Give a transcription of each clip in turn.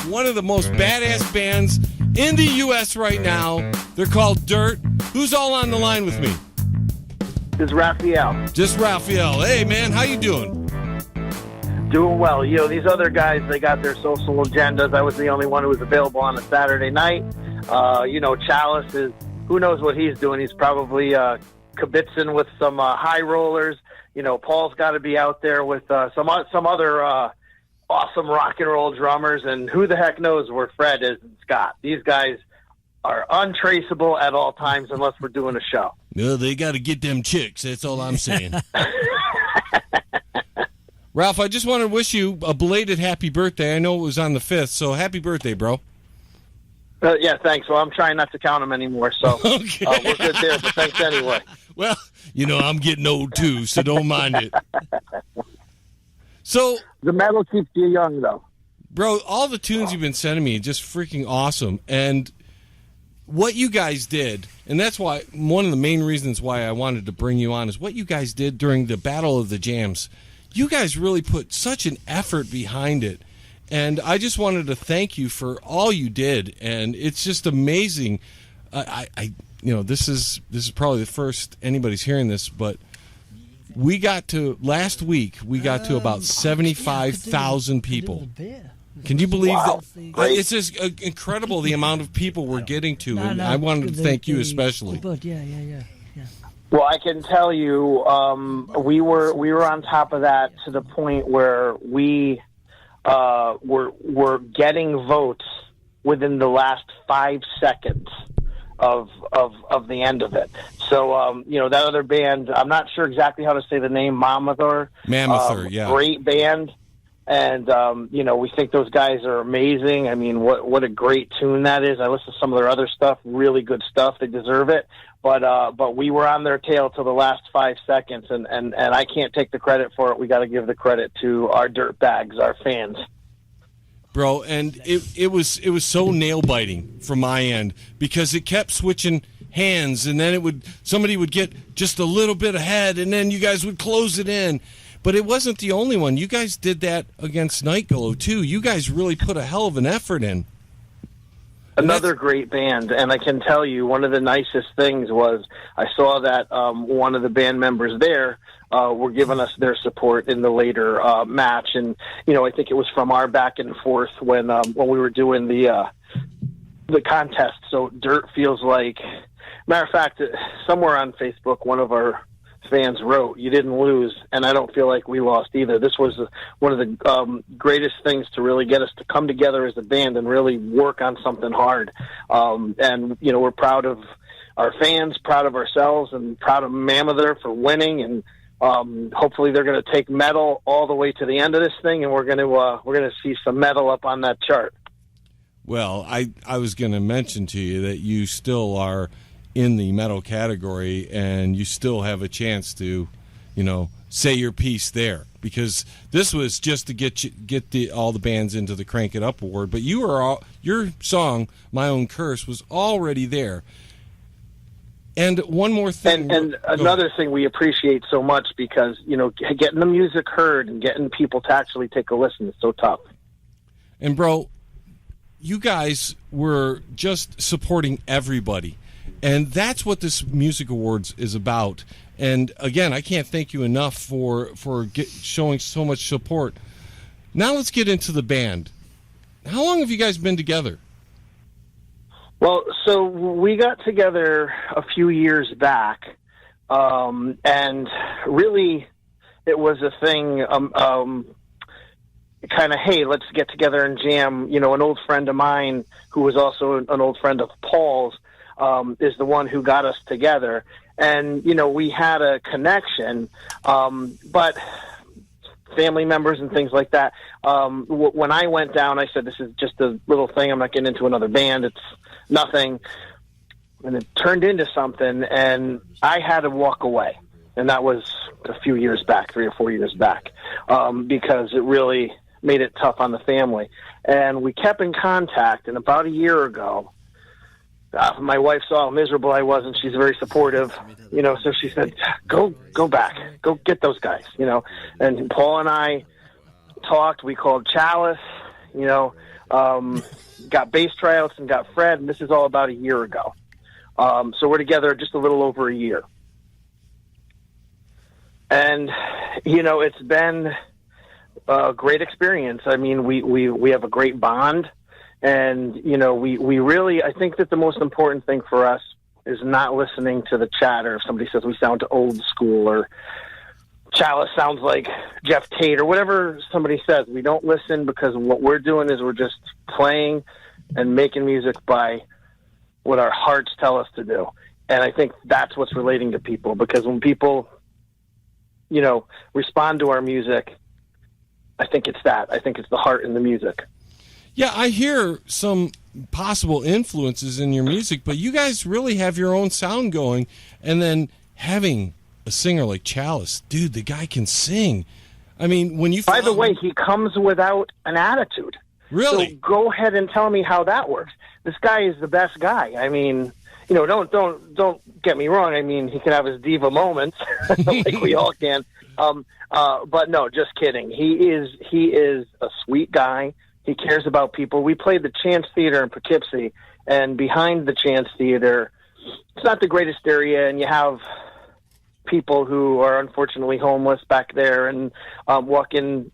One of the most badass bands in the U.S. right now. They're called Dirt. Who's all on the line with me? This is Raphael. Just Raphael. Hey, man, how you doing? Doing well. You know, these other guys, they got their social agendas. I was the only one who was available on a Saturday night. Chalice is, who knows what he's doing. He's probably kibitzing with some high rollers. You know, Paul's got to be out there with some other awesome rock and roll drummers, and who the heck knows where Fred is and Scott. These guys are untraceable at all times unless we're doing a show. No, they got to get them chicks. That's all I'm saying. Ralph, I just want to wish you a belated happy birthday. I know it was on the 5th, so happy birthday, bro. Yeah, thanks. Well, I'm trying not to count them anymore, so okay. We're good there, but thanks anyway. Well, you know, I'm getting old too, so don't mind it. So the metal keeps you young, though. Bro, all the tunes you've been sending me, just freaking awesome. And what you guys did, and that's why one of the main reasons why I wanted to bring you on is what you guys did during the Battle of the Jams. You guys really put such an effort behind it. And I just wanted to thank you for all you did. And it's just amazing. This is probably the first anybody's hearing this, but last week, we got to about 75,000 people. Can you believe that? It's just incredible the amount of people we're getting to, and I wanted to thank you especially. Yeah. Well, I can tell you, we were on top of that to the point where we were getting votes within the last 5 seconds of the end of it. So, that other band, I'm not sure exactly how to say the name, Mammothor, yeah. Great band. And, we think those guys are amazing. I mean, what a great tune that is. I listened to some of their other stuff, really good stuff. They deserve it. But we were on their tail till the last 5 seconds, and I can't take the credit for it. We got to give the credit to our dirt bags, our fans. Bro, and it was so nail biting from my end because it kept switching hands, and then somebody would get just a little bit ahead, and then you guys would close it in. But it wasn't the only one. You guys did that against Nightglow too. You guys really put a hell of an effort in. Another great band, and I can tell you one of the nicest things was I saw that one of the band members there were giving us their support in the later match, and I think it was from our back and forth when we were doing the contest. So Dirt feels like, matter of fact, somewhere on Facebook, one of our fans wrote, "You didn't lose," and I don't feel like we lost either. This was one of the greatest things to really get us to come together as a band and really work on something hard. And we're proud of our fans, proud of ourselves, and proud of Mammothor for winning. And hopefully they're going to take metal all the way to the end of this thing, and we're going to see some metal up on that chart. Well, I was going to mention to you that you still are in the metal category, and you still have a chance to, say your piece there, because this was just to get all the bands into the Crank It Up award. But your song, "My Own Curse," was already there. And one more thing, and another thing we appreciate so much, because getting the music heard and getting people to actually take a listen is so tough. And bro, you guys were just supporting everybody. And that's what this Music Awards is about. And again, I can't thank you enough for showing so much support. Now let's get into the band. How long have you guys been together? Well, so we got together a few years back, and really it was a thing, kind of, hey, let's get together and jam. An old friend of mine who was also an old friend of Paul's, is the one who got us together. And, we had a connection, but family members and things like that. When I went down, I said, this is just a little thing. I'm not getting into another band. It's nothing. And it turned into something, and I had to walk away. And that was a few years back, 3 or 4 years back, because it really made it tough on the family. And we kept in contact, and about a year ago, my wife saw how miserable I was, and she's very supportive, so she said, go back, go get those guys, and Paul and I talked. We called Chalice, got bass tryouts and got Fred, and this is all about a year ago. So we're together just a little over a year. And, it's been a great experience. I mean, we have a great bond, and, we really, I think that the most important thing for us is not listening to the chatter. If somebody says we sound old school or Chalice sounds like Jeff Tate or whatever somebody says, we don't listen, because what we're doing is we're just playing and making music by what our hearts tell us to do. And I think that's what's relating to people, because when people, respond to our music, I think it's that. I think it's the heart in the music. Yeah, I hear some possible influences in your music, but you guys really have your own sound going. And then having a singer like Chalice, dude, the guy can sing. I mean, when you... By the way, he comes without an attitude. Really? So go ahead and tell me how that works. This guy is the best guy. I mean, don't get me wrong. I mean, he can have his diva moments, like we all can. But no, just kidding. He is a sweet guy. He cares about people. We played the Chance Theater in Poughkeepsie, and behind the Chance Theater, it's not the greatest area, and you have people who are unfortunately homeless back there and walking,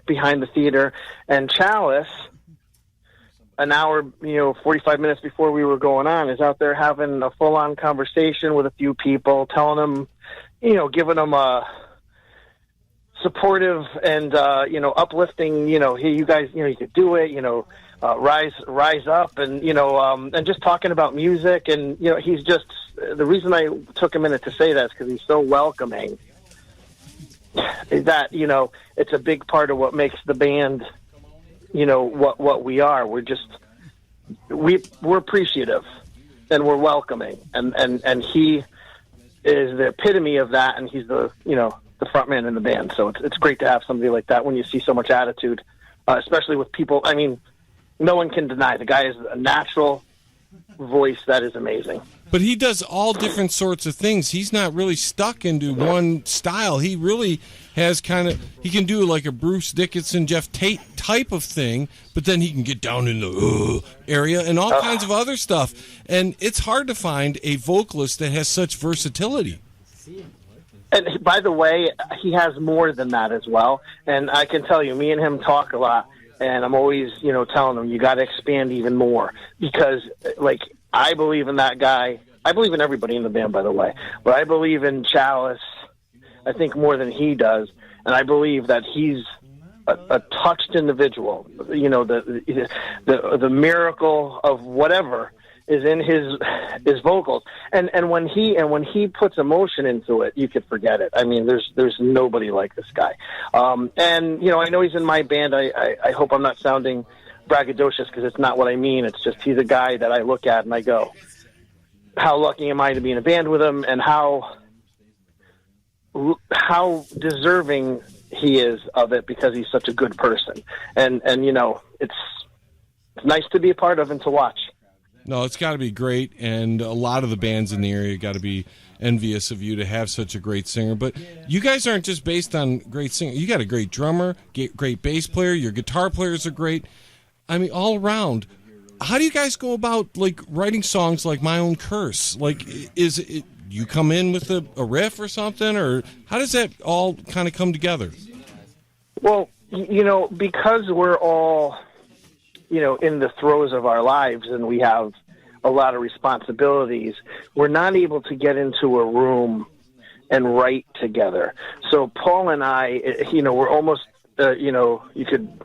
behind the theater. And Chalice, an hour, 45 minutes before we were going on, is out there having a full-on conversation with a few people, telling them, giving them a supportive and, uplifting, hey, you guys, you could do it, rise up, and, and just talking about music. And, he's just, the reason I took a minute to say that is because he's so welcoming. Is that, it's a big part of what makes the band, what we are. We're appreciative, and we're welcoming, and he is the epitome of that, and he's the front man in the band. So it's great to have somebody like that when you see so much attitude, especially with people. I mean, no one can deny the guy is a natural voice that is amazing. But he does all different sorts of things. He's not really stuck into one style. He really has he can do like a Bruce Dickinson, Jeff Tate type of thing, but then he can get down in the area and all kinds of other stuff. And it's hard to find a vocalist that has such versatility. And by the way, he has more than that as well. And I can tell you, me and him talk a lot, and I'm always, telling him, you got to expand even more, because, I believe in that guy. I believe in everybody in the band, by the way, but I believe in Chalice, I think, more than he does. And I believe that he's a touched individual. The miracle of whatever is in his vocals. And when he puts emotion into it, you could forget it. I mean, there's nobody like this guy. And I know he's in my band. I hope I'm not sounding braggadocious, because it's not what I mean. It's just he's a guy that I look at and I go, how lucky am I to be in a band with him, and how deserving he is of it, because he's such a good person. And it's nice to be a part of and to watch. No, it's got to be great, and a lot of the bands in the area got to be envious of you to have such a great singer. But you guys aren't just based on great singer. You got a great drummer, great bass player. Your guitar players are great. I mean, all around. How do you guys go about writing songs like My Own Curse? Is it you come in with a riff or something, or how does that all kind of come together? Well, because we're all in the throes of our lives, and we have a lot of responsibilities, we're not able to get into a room and write together. So Paul and I, we're almost, you could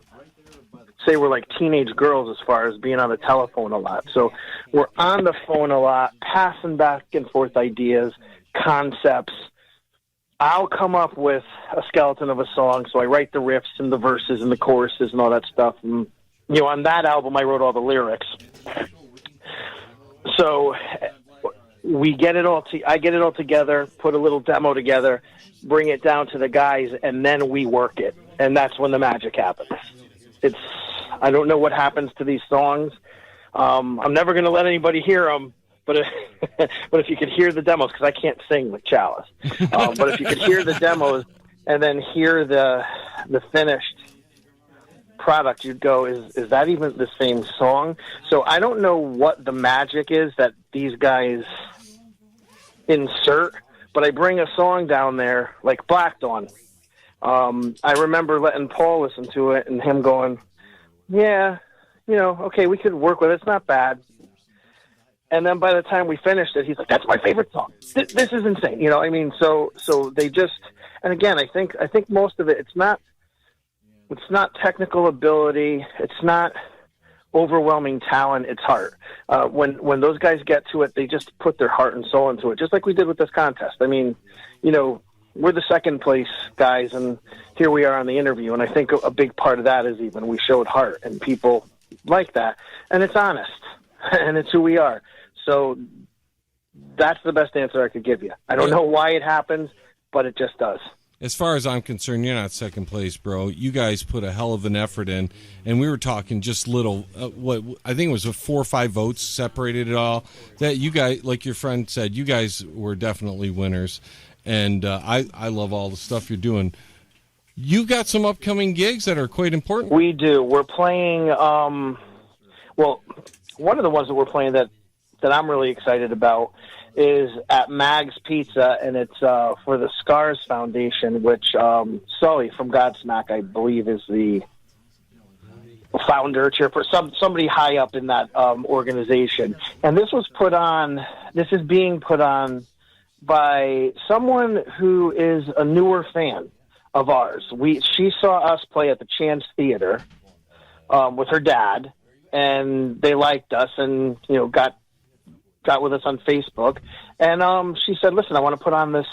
say we're like teenage girls as far as being on the telephone a lot. So we're on the phone a lot, passing back and forth ideas, concepts. I'll come up with a skeleton of a song, so I write the riffs and the verses and the choruses and all that stuff. And, on that album, I wrote all the lyrics. So I get it all together, put a little demo together, bring it down to the guys, and then we work it. And that's when the magic happens. I don't know what happens to these songs. I'm never going to let anybody hear them, but if you could hear the demos, because I can't sing with Chalice, but if you could hear the demos and then hear the finished product, you'd go, is that even the same song? So I don't know what the magic is that these guys insert, but I bring a song down there like Black Dawn. I remember letting Paul listen to it and him going, yeah, okay, we could work with it. It's not bad. And then by the time we finished it, he's like, that's my favorite song. This is insane. So they just, and again, I think most of it, it's not technical ability. It's not overwhelming talent. It's heart. When those guys get to it, they just put their heart and soul into it, just like we did with this contest. I mean, we're the second place guys, and here we are on the interview. And I think a big part of that is even we showed heart, and people like that. And it's honest, and it's who we are. So that's the best answer I could give you. I don't know why it happens, but it just does. As far as I'm concerned, you're not second place, bro. You guys put a hell of an effort in, and we were talking just little, what I think it was 4 or 5 votes separated it all. That you guys, like your friend said, you guys were definitely winners, and I love all the stuff you're doing. You got some upcoming gigs that are quite important. We do. We're playing. One of the ones that we're playing that I'm really excited about is at Mag's Pizza, and it's for the Scars Foundation, which Sully from Godsmack, I believe, is the founder, chairperson, somebody high up in that organization. And this is being put on by someone who is a newer fan of ours. She saw us play at the Chance Theater with her dad, and they liked us, and got with us on Facebook, and she said, listen, I want to put on this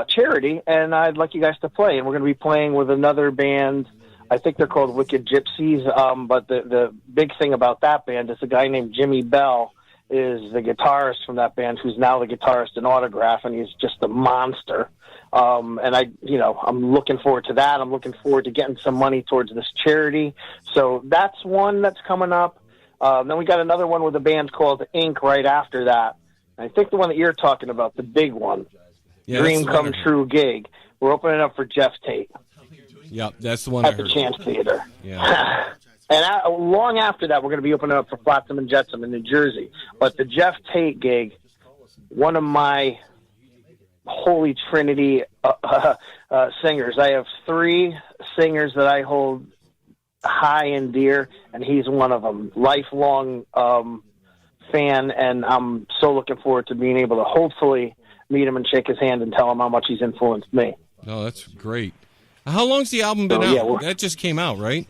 charity, and I'd like you guys to play. And we're going to be playing with another band. I think they're called Wicked Gypsies, but the big thing about that band is a guy named Jimmy Bell is the guitarist from that band, who's now the guitarist in Autograph, and he's just a monster. And I'm looking forward to that. I'm looking forward to getting some money towards this charity. So that's one that's coming up. Then we got another one with a band called Ink right after that. I think the one that you're talking about, the big one, Dream Come True gig. We're opening up for Jeff Tate. Yep, that's the one at the Chance Theater. Yeah. And long after that, we're going to be opening up for Flotsam and Jetsam in New Jersey. But the Jeff Tate gig, one of my holy trinity singers. I have 3 singers that I hold high and dear, and he's one of them. Lifelong fan, and I'm so looking forward to being able to hopefully meet him and shake his hand and tell him how much he's influenced me. Oh, that's great. How long's the album been out? Yeah, that just came out, right?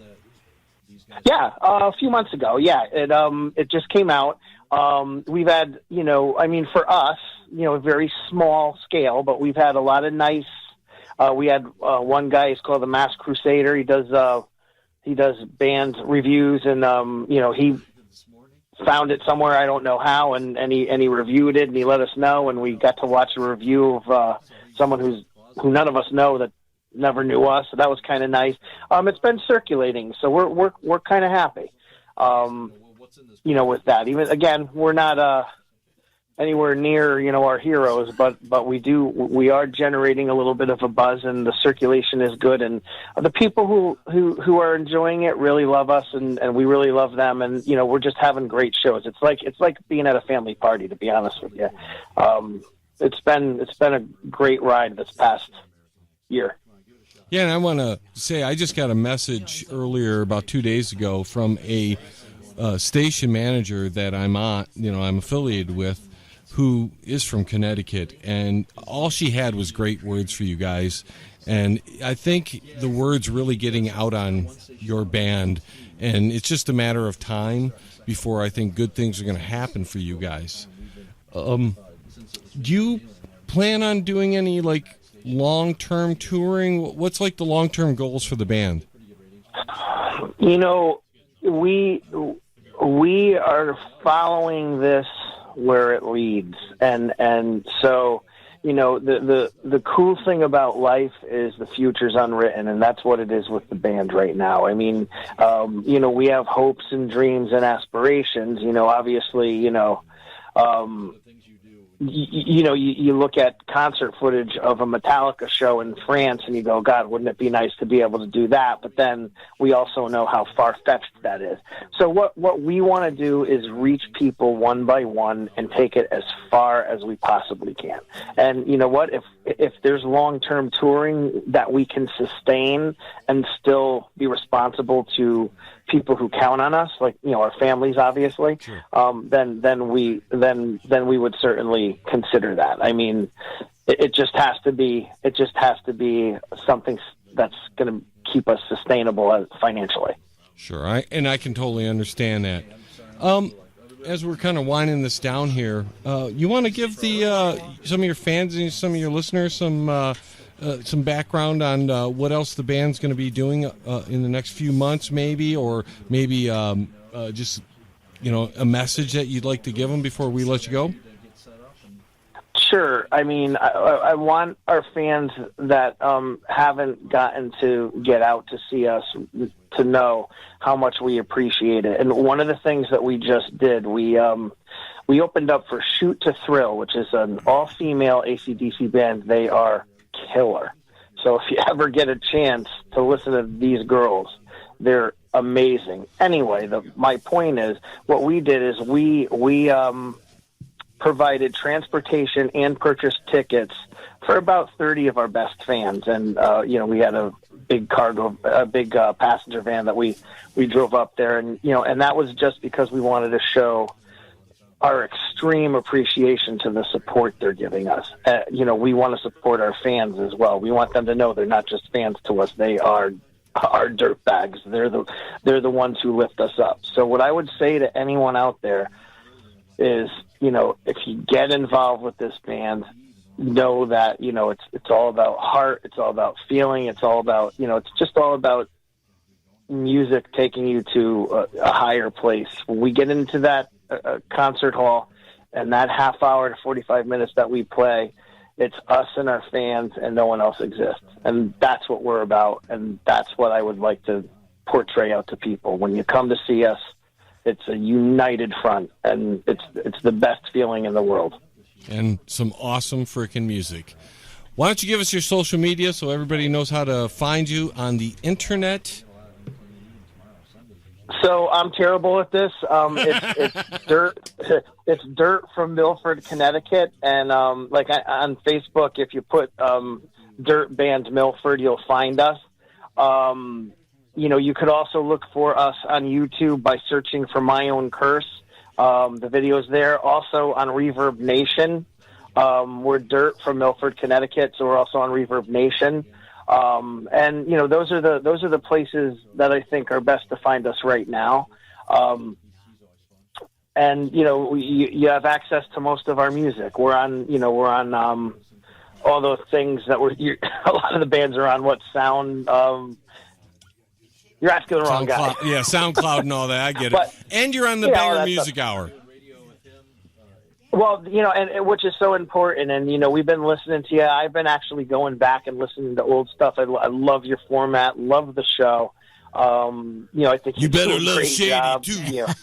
Yeah, a few months ago. Yeah, it just came out. We've had, for us, very small scale, but we've had a lot of nice. We had one guy, he's called the Mass Crusader. He does band reviews, and he found it somewhere, I don't know how, and he reviewed it, and he let us know, and we got to watch a review of someone who none of us know that never knew us, so that was kind of nice. It's been circulating, so we're kind of happy, with that. Even again, we're not anywhere near our heroes, but we are generating a little bit of a buzz, and the circulation is good, and the people who are enjoying it really love us, and we really love them, and we're just having great shows. It's like being at a family party, to be honest with you. It's been a great ride this past year. Yeah, and I want to say I just got a message earlier, about 2 days ago, from a station manager that I'm affiliated with, who is from Connecticut, and all she had was great words for you guys. And I think the word's really getting out on your band, and it's just a matter of time before I think good things are going to happen for you guys. Do you plan on doing any, long-term touring? What's the long-term goals for the band? We are following this where it leads, and so the cool thing about life is the future's unwritten, and that's what it is with the band right now. I mean, we have hopes and dreams and aspirations. Obviously, you look at concert footage of a Metallica show in France and you go, God, wouldn't it be nice to be able to do that? But then we also know how far-fetched that is. So what we want to do is reach people one by one and take it as far as we possibly can. And you know what? If there's long-term touring that we can sustain and still be responsible to people who count on us, like our families, obviously, sure. then we would certainly consider that. I mean, it just has to be something that's going to keep us sustainable financially. Sure, I can totally understand that. As we're kind of winding this down here, you want to give some of your fans and some of your listeners some background on what else the band's going to be doing in the next few months, maybe, or maybe just a message that you'd like to give them before we let you go? Sure. I mean, I want our fans that haven't gotten to get out to see us to know how much we appreciate it. And one of the things that we just did, we opened up for Shoot to Thrill, which is an all-female AC/DC band. They are killer. So if you ever get a chance to listen to these girls, they're amazing. Anyway, my point is, what we did is we provided transportation and purchased tickets for about 30 of our best fans. And, we had a big passenger van that we drove up there. And, and that was just because we wanted to show our extreme appreciation to the support they're giving us. We want to support our fans as well. We want them to know they're not just fans to us. They are our dirt bags. They're the ones who lift us up. So what I would say to anyone out there is, if you get involved with this band, know that, it's all about heart. It's all about feeling. It's all about, it's just all about music taking you to a higher place. When we get into that concert hall and that half hour to 45 minutes that we play, it's us and our fans and no one else exists. And that's what we're about. And that's what I would like to portray out to people. When you come to see us, it's a united front, and it's the best feeling in the world. And some awesome freaking music. Why don't you give us your social media so everybody knows how to find you on the internet? So I'm terrible at this. It's Dirt. It's Dirt from Milford, Connecticut, and on Facebook, if you put Dirt Band Milford, you'll find us. You could also look for us on YouTube by searching for My Own Curse. The video's there. Also on Reverb Nation. We're Dirt from Milford, Connecticut, so we're also on Reverb Nation. Those are the places that I think are best to find us right now. You have access to most of our music. We're on all those things that a lot of the bands are on. What Sound? You're asking the wrong guy. Yeah, SoundCloud and all that. I get it. And you're on the Banger Music Hour. Well, and which is so important. And, we've been listening to you. I've been actually going back and listening to old stuff. I love your format. Love the show. I think you better love Shady, job, too.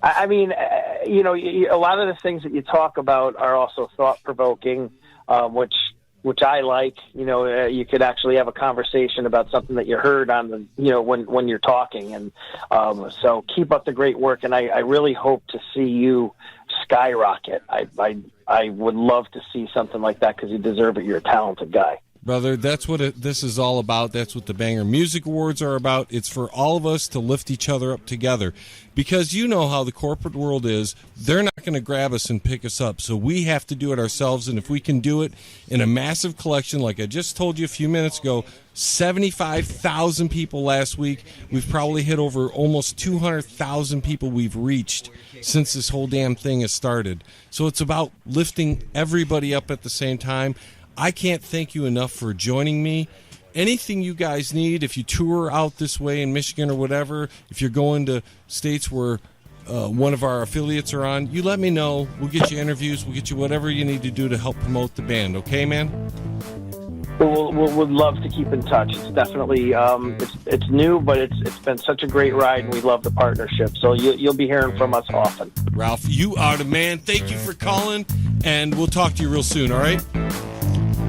I mean, a lot of the things that you talk about are also thought-provoking, which I like. You could actually have a conversation about something that you heard on the, when you're talking. And so keep up the great work, and I really hope to see you skyrocket. I would love to see something like that because you deserve it. You're a talented guy. Brother, that's what this is all about. That's what the Banger Music Awards are about. It's for all of us to lift each other up together. Because you know how the corporate world is. They're not going to grab us and pick us up. So we have to do it ourselves. And if we can do it in a massive collection, like I just told you a few minutes ago, 75,000 people last week. We've probably hit over almost 200,000 people we've reached since this whole damn thing has started. So it's about lifting everybody up at the same time. I can't thank you enough for joining me. Anything you guys need, if you tour out this way in Michigan or whatever, if you're going to states where one of our affiliates are on, you let me know. We'll get you interviews. We'll get you whatever you need to do to help promote the band. Okay, man? We'd love to keep in touch. It's definitely it's new, but it's been such a great ride, and we love the partnership. So you'll be hearing from us often. Ralph, you are the man. Thank you for calling, and we'll talk to you real soon. All right?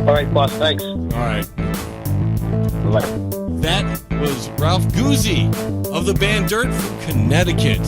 All right, boss. Thanks. All right. Bye. That was Ralph Guzzi of the band Dirt from Connecticut.